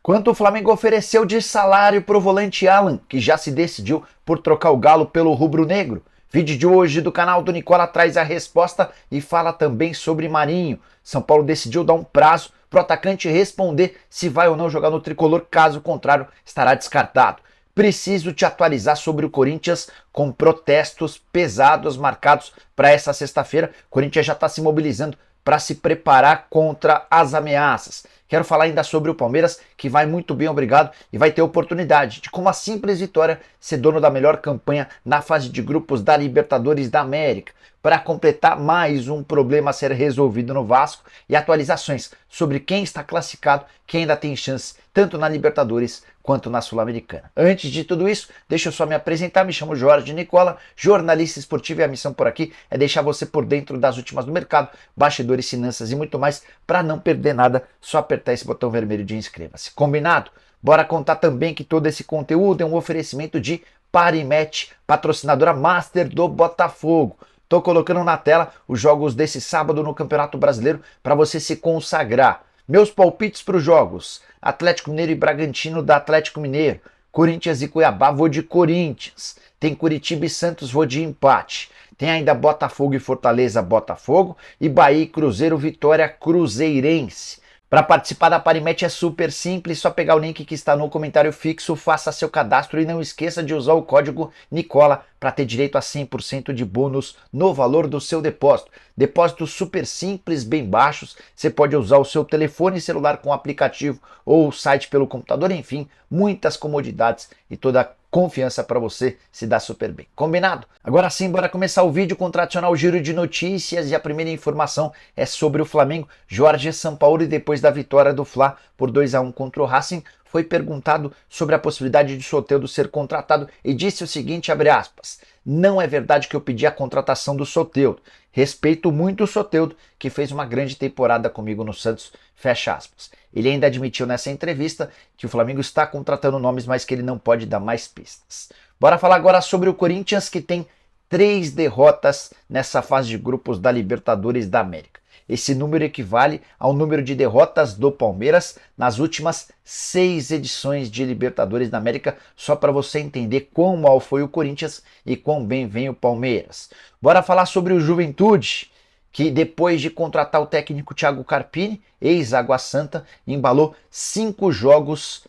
Quanto o Flamengo ofereceu de salário para o volante Alan, que já se decidiu por trocar o Galo pelo rubro-negro? Vídeo de hoje do canal do Nicola traz a resposta e fala também sobre Marinho. São Paulo decidiu dar um prazo para o atacante responder se vai ou não jogar no tricolor, caso contrário estará descartado. Preciso te atualizar sobre o Corinthians com protestos pesados marcados para essa sexta-feira. O Corinthians já está se mobilizando para se preparar contra as ameaças. Quero falar ainda sobre o Palmeiras, que vai muito bem, obrigado, e vai ter oportunidade de, com uma simples vitória, ser dono da melhor campanha na fase de grupos da Libertadores da América, para completar mais um problema a ser resolvido no Vasco e atualizações sobre quem está classificado, quem ainda tem chance, tanto na Libertadores quanto na Sul-Americana. Antes de tudo isso, deixa eu só me apresentar, me chamo Jorge Nicola, jornalista esportivo, e a missão por aqui é deixar você por dentro das últimas do mercado, bastidores, finanças e muito mais, para não perder nada, só apertar esse botão vermelho de inscreva-se. Combinado? Bora contar também que todo esse conteúdo é um oferecimento de Parimatch, patrocinadora master do Botafogo. Estou colocando na tela os jogos desse sábado no Campeonato Brasileiro para você se consagrar. Meus palpites para os jogos: Atlético Mineiro e Bragantino, da Atlético Mineiro. Corinthians e Cuiabá, vou de Corinthians. Tem Curitiba e Santos, vou de empate. Tem ainda Botafogo e Fortaleza, Botafogo. E Bahia e Cruzeiro, Vitória Cruzeirense. Para participar da Parimatch é super simples, só pegar o link que está no comentário fixo, faça seu cadastro e não esqueça de usar o código Nicola para ter direito a 100% de bônus no valor do seu depósito. Depósitos super simples, bem baixos, você pode usar o seu telefone celular com o aplicativo ou o site pelo computador, enfim, muitas comodidades e toda a confiança para você se dar super bem. Combinado? Agora sim, bora começar o vídeo com o tradicional giro de notícias e a primeira informação é sobre o Flamengo. Jorge Sampaoli, depois da vitória do Fla por 2-1 contra o Racing, foi perguntado sobre a possibilidade de Soteldo ser contratado e disse o seguinte, abre aspas: não é verdade que eu pedi a contratação do Soteldo. Respeito muito o Soteldo, que fez uma grande temporada comigo no Santos, fecha aspas. Ele ainda admitiu nessa entrevista que o Flamengo está contratando nomes, mas que ele não pode dar mais pistas. Bora falar agora sobre o Corinthians, que tem 3 derrotas nessa fase de grupos da Libertadores da América. Esse número equivale ao número de derrotas do Palmeiras nas últimas 6 edições de Libertadores da América, só para você entender quão mal foi o Corinthians e quão bem vem o Palmeiras. Bora falar sobre o Juventude, que depois de contratar o técnico Thiago Carpini, ex-Água Santa, embalou 5 jogos,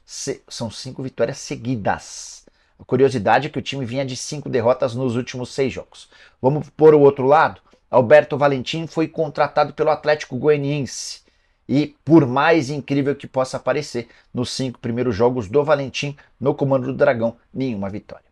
são 5 vitórias seguidas. A curiosidade é que o time vinha de 5 derrotas nos últimos 6 jogos. Vamos por o outro lado? Alberto Valentim foi contratado pelo Atlético Goianiense e, por mais incrível que possa parecer, nos 5 primeiros jogos do Valentim no comando do Dragão, nenhuma vitória.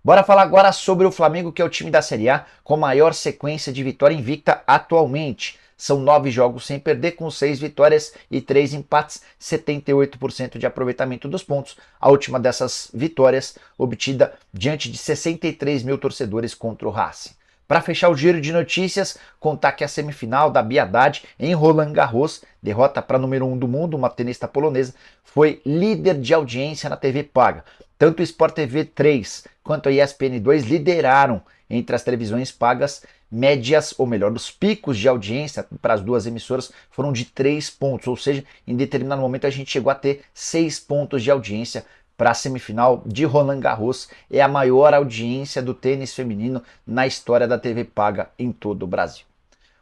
Bora falar agora sobre o Flamengo, que é o time da Série A com maior sequência de vitória invicta atualmente. São 9 jogos sem perder, com 6 vitórias e 3 empates, 78% de aproveitamento dos pontos. A última dessas vitórias obtida diante de 63 mil torcedores contra o Racing. Para fechar o giro de notícias, contar que a semifinal da Bia Haddad em Roland Garros, derrota para número 1 do mundo, uma tenista polonesa, foi líder de audiência na TV paga. Tanto o Sport TV 3 quanto a ESPN 2 lideraram entre as televisões pagas médias, ou melhor, os picos de audiência para as duas emissoras foram de 3 pontos, ou seja, em determinado momento a gente chegou a ter 6 pontos de audiência para a semifinal de Roland Garros. É a maior audiência do tênis feminino na história da TV paga em todo o Brasil.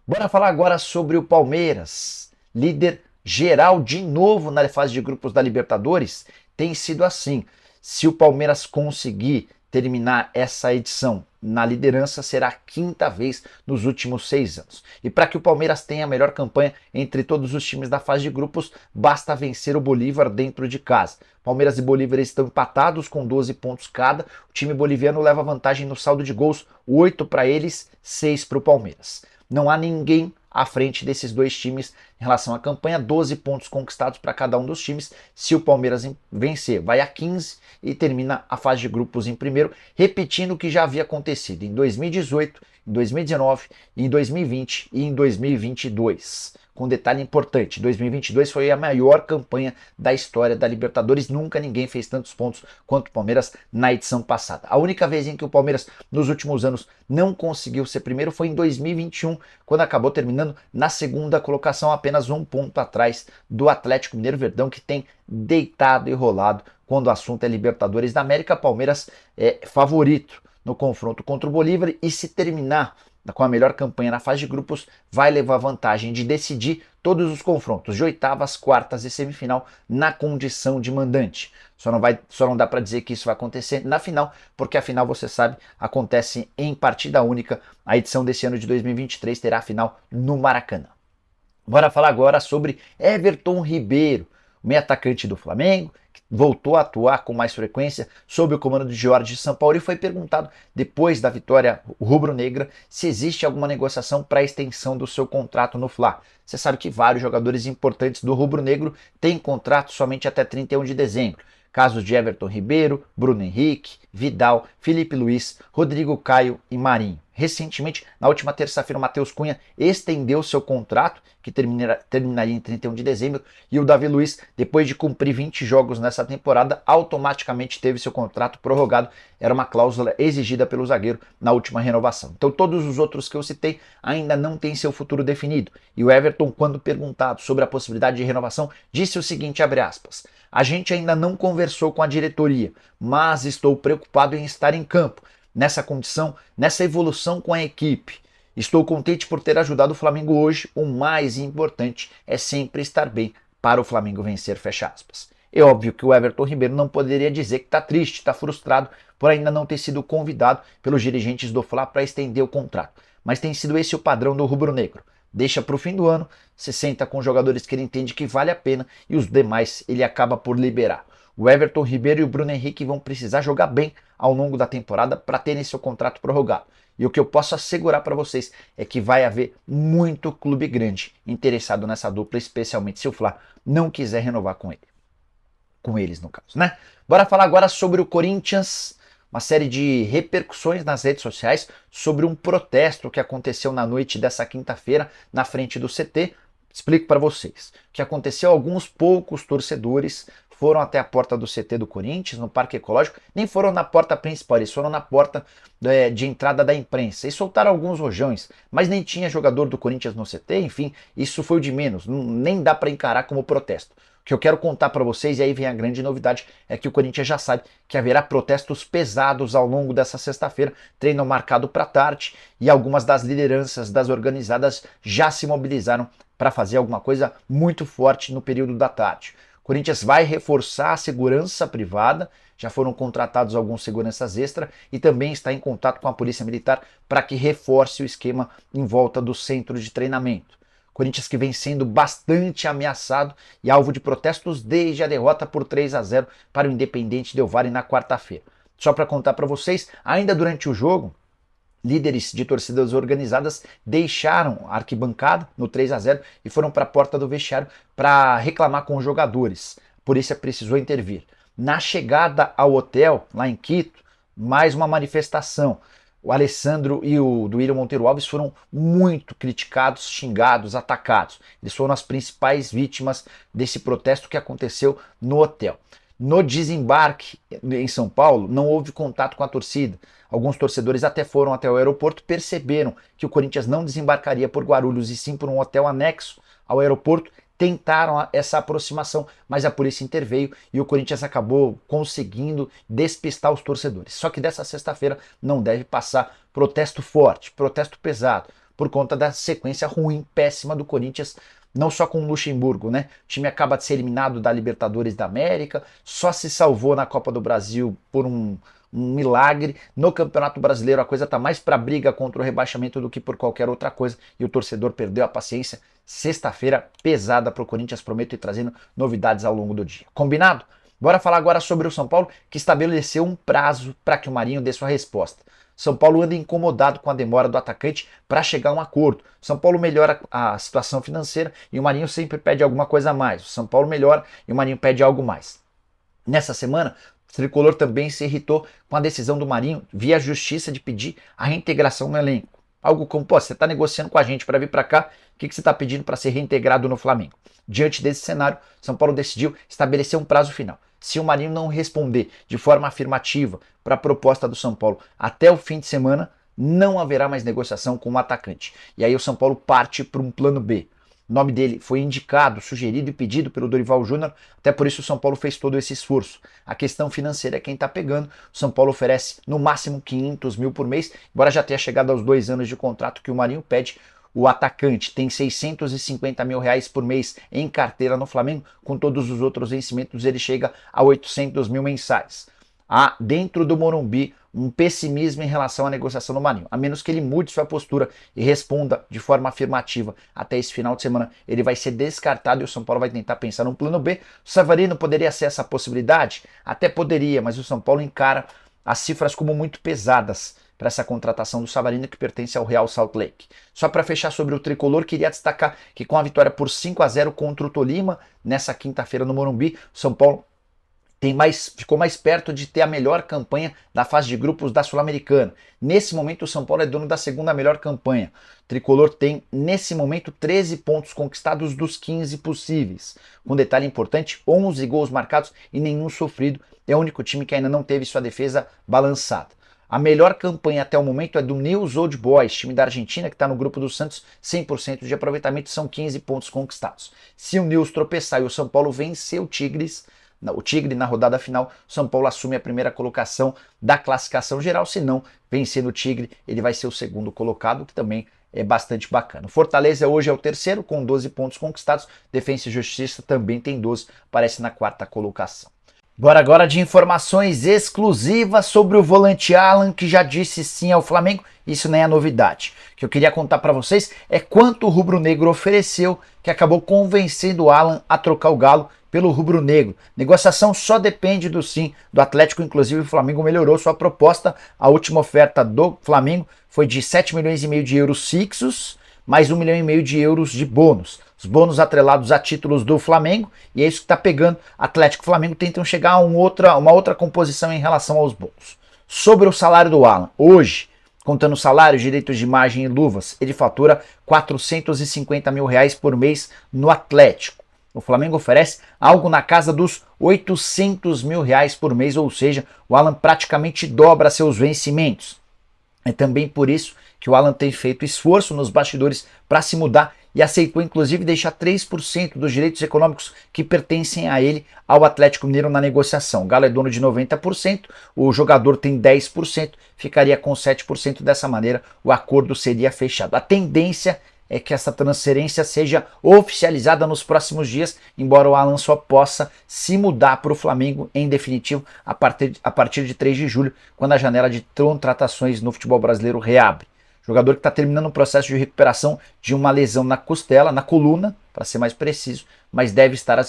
Bora falar agora sobre o Palmeiras, líder geral de novo na fase de grupos da Libertadores. Tem sido assim: se o Palmeiras conseguir terminar essa edição na liderança, será a 5ª vez nos últimos 6 anos. E para que o Palmeiras tenha a melhor campanha entre todos os times da fase de grupos, basta vencer o Bolívar dentro de casa. Palmeiras e Bolívar estão empatados com 12 pontos cada. O time boliviano leva vantagem no saldo de gols, 8 para eles, 6 para o Palmeiras. Não há ninguém à frente desses dois times em relação à campanha, 12 pontos conquistados para cada um dos times. Se o Palmeiras vencer, vai a 15 e termina a fase de grupos em primeiro, repetindo o que já havia acontecido em 2018 em 2019, em 2020 e em 2022. Com um detalhe importante, 2022 foi a maior campanha da história da Libertadores, nunca ninguém fez tantos pontos quanto o Palmeiras na edição passada. A única vez em que o Palmeiras nos últimos anos não conseguiu ser primeiro foi em 2021, quando acabou terminando na segunda colocação, apenas um ponto atrás do Atlético Mineiro Verdão, que tem deitado e rolado quando o assunto é Libertadores da América. Palmeiras é favorito no confronto contra o Bolívar e, se terminar com a melhor campanha na fase de grupos, vai levar vantagem de decidir todos os confrontos de oitavas, quartas e semifinal na condição de mandante. Só não dá para dizer que isso vai acontecer na final, porque a final, você sabe, acontece em partida única. A edição desse ano de 2023 terá a final no Maracanã. Bora falar agora sobre Everton Ribeiro, o meio atacante do Flamengo, que voltou a atuar com mais frequência sob o comando de Jorge Sampaoli, e foi perguntado, depois da vitória rubro-negra, se existe alguma negociação para a extensão do seu contrato no Fla. Você sabe que vários jogadores importantes do rubro-negro têm contrato somente até 31 de dezembro. Casos de Everton Ribeiro, Bruno Henrique, Vidal, Felipe Luiz, Rodrigo Caio e Marinho. Recentemente, na última terça-feira, o Matheus Cunha estendeu seu contrato, que terminaria em 31 de dezembro, e o Davi Luiz, depois de cumprir 20 jogos nessa temporada, automaticamente teve seu contrato prorrogado. Era uma cláusula exigida pelo zagueiro na última renovação. Então todos os outros que eu citei ainda não têm seu futuro definido. E o Everton, quando perguntado sobre a possibilidade de renovação, disse o seguinte, abre aspas: "A gente ainda não conversou com a diretoria, mas estou preocupado em estar em campo, nessa condição, nessa evolução com a equipe. Estou contente por ter ajudado o Flamengo hoje. O mais importante é sempre estar bem para o Flamengo vencer", fecha aspas. É óbvio que o Everton Ribeiro não poderia dizer que está triste, está frustrado por ainda não ter sido convidado pelos dirigentes do Fla para estender o contrato. Mas tem sido esse o padrão do rubro-negro. Deixa para o fim do ano, se senta com jogadores que ele entende que vale a pena e os demais ele acaba por liberar. O Everton Ribeiro e o Bruno Henrique vão precisar jogar bem ao longo da temporada para terem seu contrato prorrogado. E o que eu posso assegurar para vocês é que vai haver muito clube grande interessado nessa dupla, especialmente se o Fla não quiser renovar com ele. Com eles, no caso, né? Bora falar agora sobre o Corinthians. Uma série de repercussões nas redes sociais sobre um protesto que aconteceu na noite dessa quinta-feira na frente do CT. Explico para vocês. O que aconteceu: alguns poucos torcedores foram até a porta do CT do Corinthians, no Parque Ecológico, nem foram na porta principal, eles foram na porta de entrada da imprensa e soltaram alguns rojões, mas nem tinha jogador do Corinthians no CT, enfim, isso foi o de menos, nem dá para encarar como protesto. O que eu quero contar para vocês, e aí vem a grande novidade, é que o Corinthians já sabe que haverá protestos pesados ao longo dessa sexta-feira, treino marcado para tarde, e algumas das lideranças das organizadas já se mobilizaram para fazer alguma coisa muito forte no período da tarde. O Corinthians vai reforçar a segurança privada, já foram contratados alguns seguranças extra e também está em contato com a Polícia Militar para que reforce o esquema em volta do centro de treinamento. Corinthians que vem sendo bastante ameaçado e alvo de protestos desde a derrota por 3-0 para o Independente Del Valle na quarta-feira. Só para contar para vocês, ainda durante o jogo, líderes de torcidas organizadas deixaram a arquibancada no 3-0 e foram para a porta do vestiário para reclamar com os jogadores. A polícia precisou intervir. Na chegada ao hotel, lá em Quito, mais uma manifestação. O Alessandro e o Duílio Monteiro Alves foram muito criticados, xingados, atacados. Eles foram as principais vítimas desse protesto que aconteceu no hotel. No desembarque em São Paulo, não houve contato com a torcida. Alguns torcedores até foram até o aeroporto, perceberam que o Corinthians não desembarcaria por Guarulhos e sim por um hotel anexo ao aeroporto, tentaram essa aproximação, mas a polícia interveio e o Corinthians acabou conseguindo despistar os torcedores. Só que dessa sexta-feira não deve passar protesto forte, protesto pesado, por conta da sequência ruim, péssima do Corinthians, não só com o Luxemburgo, né? O time acaba de ser eliminado da Libertadores da América, só se salvou na Copa do Brasil por um milagre. No Campeonato Brasileiro a coisa tá mais para briga contra o rebaixamento do que por qualquer outra coisa e o torcedor perdeu a paciência. Sexta-feira pesada para o Corinthians, prometo ir trazendo novidades ao longo do dia. Combinado? Bora falar agora sobre o São Paulo, que estabeleceu um prazo para que o Marinho dê sua resposta. São Paulo anda incomodado com a demora do atacante para chegar a um acordo. São Paulo melhora a situação financeira e o Marinho sempre pede alguma coisa a mais. O São Paulo melhora e o Marinho pede algo mais. Nessa semana, o Tricolor também se irritou com a decisão do Marinho, via justiça, de pedir a reintegração no elenco. Algo como, pô, você está negociando com a gente para vir para cá, o que você está pedindo para ser reintegrado no Flamengo? Diante desse cenário, São Paulo decidiu estabelecer um prazo final. Se o Marinho não responder de forma afirmativa para a proposta do São Paulo até o fim de semana, não haverá mais negociação com o atacante. E aí o São Paulo parte para um plano B. O nome dele foi indicado, sugerido e pedido pelo Dorival Júnior, até por isso o São Paulo fez todo esse esforço. A questão financeira é quem está pegando. O São Paulo oferece no máximo 500 mil por mês, embora já tenha chegado aos 2 anos de contrato que o Marinho pede. O atacante tem 650 mil reais por mês em carteira no Flamengo, com todos os outros vencimentos ele chega a 800 mil mensais. Há dentro do Morumbi um pessimismo em relação à negociação do Marinho. A menos que ele mude sua postura e responda de forma afirmativa até esse final de semana, ele vai ser descartado e o São Paulo vai tentar pensar num plano B. O Savarino poderia ser essa possibilidade? Até poderia, mas o São Paulo encara as cifras como muito pesadas para essa contratação do Savarino, que pertence ao Real Salt Lake. Só para fechar sobre o tricolor, queria destacar que com a vitória por 5-0 contra o Tolima, nessa quinta-feira no Morumbi, o São Paulo ficou mais perto de ter a melhor campanha da fase de grupos da Sul-Americana. Nesse momento, o São Paulo é dono da segunda melhor campanha. O tricolor tem, nesse momento, 13 pontos conquistados dos 15 possíveis. Um detalhe importante, 11 gols marcados e nenhum sofrido. É o único time que ainda não teve sua defesa balançada. A melhor campanha até o momento é do News Old Boys, time da Argentina, que está no grupo do Santos, 100% de aproveitamento, são 15 pontos conquistados. Se o News tropeçar e o São Paulo vencer o Tigre na rodada final, São Paulo assume a primeira colocação da classificação geral, se não, vencendo o Tigre, ele vai ser o segundo colocado, que também é bastante bacana. Fortaleza hoje é o terceiro, com 12 pontos conquistados, Defensa e Justiça também tem 12, aparece na quarta colocação. Bora agora de informações exclusivas sobre o volante Alan, que já disse sim ao Flamengo. Isso nem é novidade. O que eu queria contar para vocês é quanto o rubro-negro ofereceu, que acabou convencendo o Alan a trocar o Galo pelo rubro-negro. Negociação só depende do sim do Atlético, inclusive o Flamengo melhorou sua proposta. A última oferta do Flamengo foi de 7 milhões e meio de euros fixos, mais 1,5 milhão de euros de bônus. Os bônus atrelados a títulos do Flamengo, e é isso que está pegando. Atlético e Flamengo tentam chegar a uma outra composição em relação aos bônus. Sobre o salário do Alan, hoje, contando salário, direitos de imagem e luvas, ele fatura 450 mil reais por mês no Atlético. O Flamengo oferece algo na casa dos 800 mil reais por mês, ou seja, o Alan praticamente dobra seus vencimentos. É também por isso que o Alan tem feito esforço nos bastidores para se mudar e aceitou inclusive deixar 3% dos direitos econômicos que pertencem a ele ao Atlético Mineiro na negociação. O Galo é dono de 90%, o jogador tem 10%, ficaria com 7%. Dessa maneira o acordo seria fechado. A tendência é que essa transferência seja oficializada nos próximos dias, embora o Alan só possa se mudar para o Flamengo em definitivo a partir de 3 de julho, quando a janela de contratações no futebol brasileiro reabre. Jogador que está terminando um processo de recuperação de uma lesão na costela, na coluna, para ser mais preciso, mas deve estar à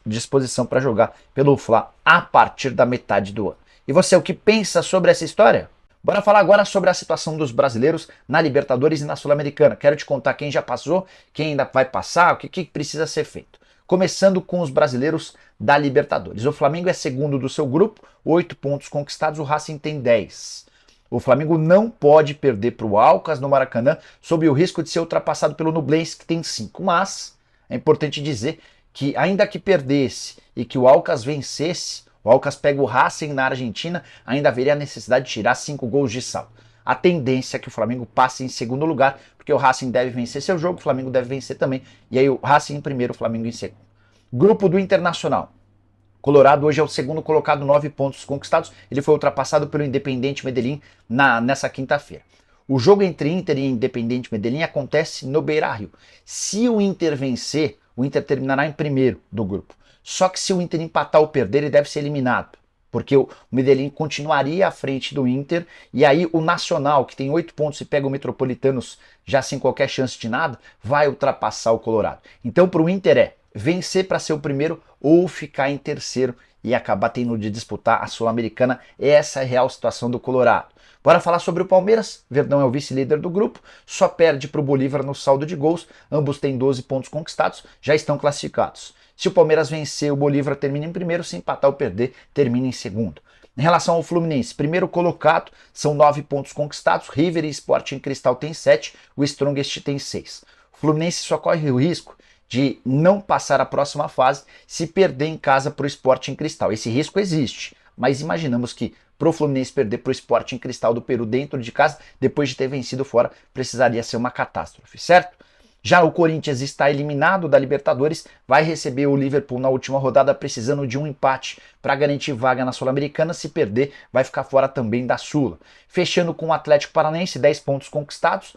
disposição para jogar pelo Fla a partir da metade do ano. E você, o que pensa sobre essa história? Bora falar agora sobre a situação dos brasileiros na Libertadores e na Sul-Americana. Quero te contar quem já passou, quem ainda vai passar, o que precisa ser feito. Começando com os brasileiros da Libertadores. O Flamengo é segundo do seu grupo, 8 pontos conquistados, o Racing tem 10. O Flamengo não pode perder para o Alcas no Maracanã, sob o risco de ser ultrapassado pelo Nublense, que tem 5. Mas é importante dizer que, ainda que perdesse e que o Alcas vencesse, o Alcas pega o Racing na Argentina, ainda haveria a necessidade de tirar 5 gols de saldo. A tendência é que o Flamengo passe em segundo lugar, porque o Racing deve vencer seu jogo, o Flamengo deve vencer também, e aí o Racing em primeiro, o Flamengo em segundo. Grupo do Internacional. Colorado hoje é o segundo colocado, 9 pontos conquistados. Ele foi ultrapassado pelo Independiente Medellín nessa quinta-feira. O jogo entre Inter e Independiente Medellín acontece no Beira-Rio. Se o Inter vencer, o Inter terminará em primeiro do grupo. Só que se o Inter empatar ou perder, ele deve ser eliminado, porque o Medellín continuaria à frente do Inter, e aí o Nacional, que tem 8 pontos e pega o Metropolitanos já sem qualquer chance de nada, vai ultrapassar o Colorado. Então para o Inter é vencer para ser o primeiro ou ficar em terceiro e acabar tendo de disputar a Sul-Americana. Essa é a real situação do Colorado. Bora falar sobre o Palmeiras. Verdão é o vice-líder do grupo, só perde para o Bolívar no saldo de gols. Ambos têm 12 pontos conquistados, já estão classificados. Se o Palmeiras vencer, o Bolívar termina em primeiro, se empatar ou perder, termina em segundo. Em relação ao Fluminense, primeiro colocado, são 9 pontos conquistados, River e Sporting Cristal tem 7, o Strongest tem 6. O Fluminense só corre o risco de não passar a próxima fase se perder em casa para o Sporting Cristal. Esse risco existe, mas imaginamos que para o Fluminense perder para o Sporting Cristal do Peru dentro de casa, depois de ter vencido fora, precisaria ser uma catástrofe, certo? Já o Corinthians está eliminado da Libertadores, vai receber o Liverpool na última rodada precisando de um empate para garantir vaga na Sul-Americana. Se perder, vai ficar fora também da Sula. Fechando com o Atlético Paranaense, 10 pontos conquistados,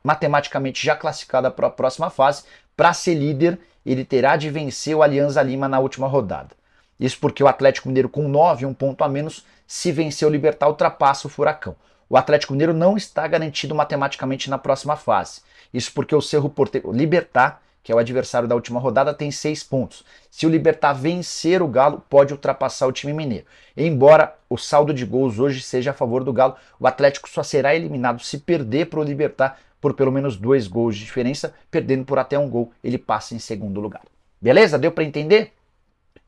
matematicamente já classificada para a próxima fase. Para ser líder, ele terá de vencer o Alianza Lima na última rodada. Isso porque o Atlético Mineiro com 9, um ponto a menos, se vencer o Libertad, ultrapassa o Furacão. O Atlético Mineiro não está garantido matematicamente na próxima fase. Isso porque o Cerro Porteño, o Libertad, que é o adversário da última rodada, tem 6 pontos. Se o Libertad vencer o Galo, pode ultrapassar o time mineiro. Embora o saldo de gols hoje seja a favor do Galo, o Atlético só será eliminado se perder para o Libertad por pelo menos 2 gols de diferença. Perdendo por até um gol, ele passa em segundo lugar. Beleza? Deu para entender?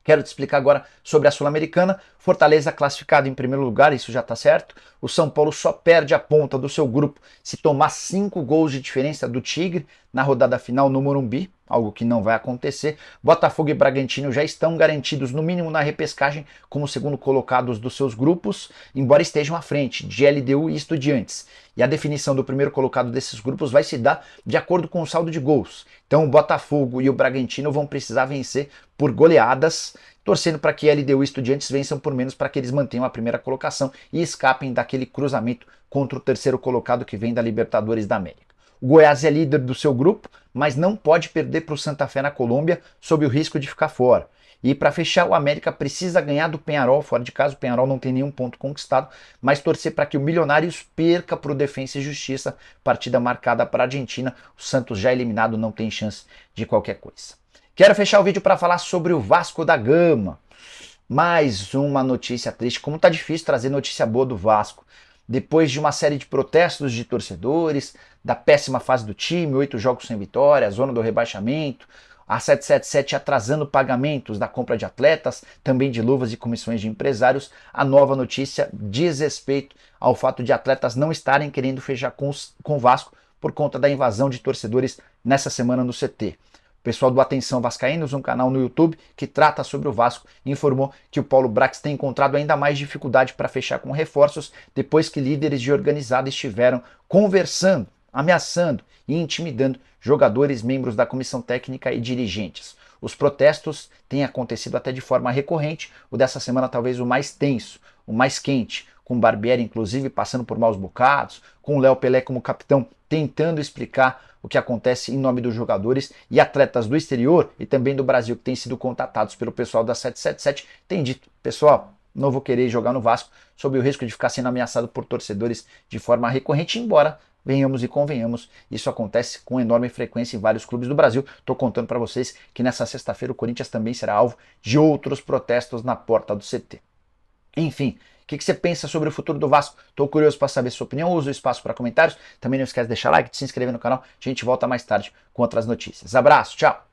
Quero te explicar agora sobre a Sul-Americana. Fortaleza classificado em primeiro lugar, isso já está certo. O São Paulo só perde a ponta do seu grupo se tomar 5 gols de diferença do Tigre na rodada final no Morumbi, algo que não vai acontecer. Botafogo e Bragantino já estão garantidos, no mínimo na repescagem, como segundo colocados dos seus grupos, embora estejam à frente de LDU e Estudiantes. E a definição do primeiro colocado desses grupos vai se dar de acordo com o saldo de gols. Então o Botafogo e o Bragantino vão precisar vencer por goleadas, torcendo para que LDU e Estudiantes vençam por menos para que eles mantenham a primeira colocação e escapem daquele cruzamento contra o terceiro colocado que vem da Libertadores da América. O Goiás é líder do seu grupo, mas não pode perder para o Santa Fé na Colômbia sob o risco de ficar fora. E para fechar, o América precisa ganhar do Peñarol fora de casa. O Peñarol não tem nenhum ponto conquistado, mas torcer para que o Milionários perca para o Defensa e Justiça, partida marcada para a Argentina. O Santos já eliminado não tem chance de qualquer coisa. Quero fechar o vídeo para falar sobre o Vasco da Gama. Mais uma notícia triste. Como tá difícil trazer notícia boa do Vasco. Depois de uma série de protestos de torcedores, da péssima fase do time, 8 jogos sem vitória, a zona do rebaixamento, a 777 atrasando pagamentos da compra de atletas, também de luvas e comissões de empresários, a nova notícia diz respeito ao fato de atletas não estarem querendo fechar com o Vasco por conta da invasão de torcedores nessa semana no CT. O pessoal do Atenção Vascaínos, um canal no YouTube que trata sobre o Vasco, informou que o Paulo Brax tem encontrado ainda mais dificuldade para fechar com reforços depois que líderes de organizada estiveram conversando, ameaçando e intimidando jogadores, membros da comissão técnica e dirigentes. Os protestos têm acontecido até de forma recorrente, o dessa semana talvez o mais tenso, o mais quente, com o Barbieri inclusive passando por maus bocados, com o Léo Pelé como capitão tentando explicar o que acontece em nome dos jogadores, e atletas do exterior e também do Brasil que têm sido contatados pelo pessoal da 777 têm dito: pessoal, não vou querer jogar no Vasco sob o risco de ficar sendo ameaçado por torcedores de forma recorrente, embora venhamos e convenhamos, isso acontece com enorme frequência em vários clubes do Brasil. Estou contando para vocês que nessa sexta-feira o Corinthians também será alvo de outros protestos na porta do CT. Enfim, o que você pensa sobre o futuro do Vasco? Estou curioso para saber sua opinião. Usa o espaço para comentários. Também não esquece de deixar like, de se inscrever no canal. A gente volta mais tarde com outras notícias. Abraço, tchau!